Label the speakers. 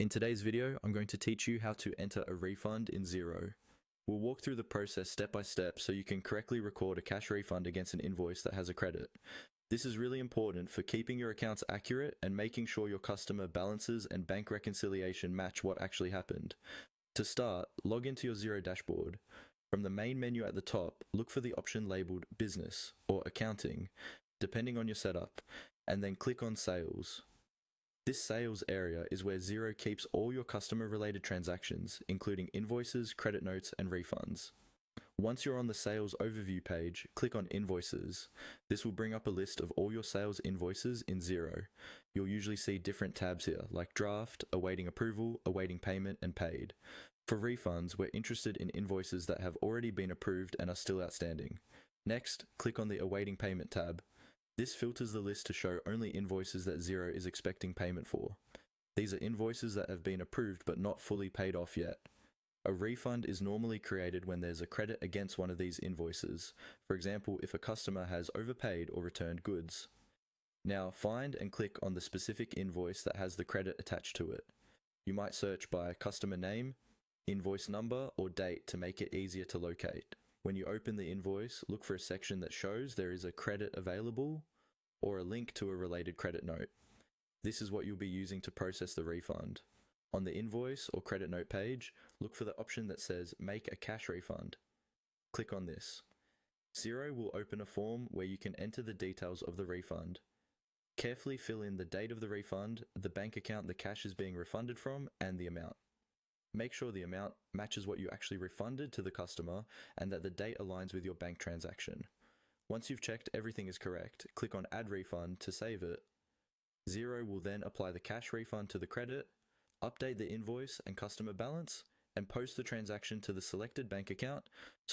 Speaker 1: In today's video, I'm going to teach you how to enter a refund in Xero. We'll walk through the process step by step so you can correctly record a cash refund against an invoice that has a credit. This is really important for keeping your accounts accurate and making sure your customer balances and bank reconciliation match what actually happened. To start, log into your Xero dashboard. From the main menu at the top, look for the option labeled Business or Accounting, depending on your setup, and then click on Sales. This sales area is where Xero keeps all your customer-related transactions, including invoices, credit notes, and refunds. Once you're on the sales overview page, click on Invoices. This will bring up a list of all your sales invoices in Xero. You'll usually see different tabs here, like Draft, Awaiting Approval, Awaiting Payment, and Paid. For refunds, we're interested in invoices that have already been approved and are still outstanding. Next, click on the Awaiting Payment tab. This filters the list to show only invoices that Xero is expecting payment for. These are invoices that have been approved but not fully paid off yet. A refund is normally created when there's a credit against one of these invoices, for example if a customer has overpaid or returned goods. Now find and click on the specific invoice that has the credit attached to it. You might search by customer name, invoice number, or date to make it easier to locate. When you open the invoice, look for a section that shows there is a credit available or a link to a related credit note. This is what you'll be using to process the refund. On the invoice or credit note page, look for the option that says Make a Cash Refund. Click on this. Xero will open a form where you can enter the details of the refund. Carefully fill in the date of the refund, the bank account the cash is being refunded from, and the amount. Make sure the amount matches what you actually refunded to the customer and that the date aligns with your bank transaction. Once you've checked everything is correct, click on Add Refund to save it. Xero will then apply the cash refund to the credit, update the invoice and customer balance, and post the transaction to the selected bank account so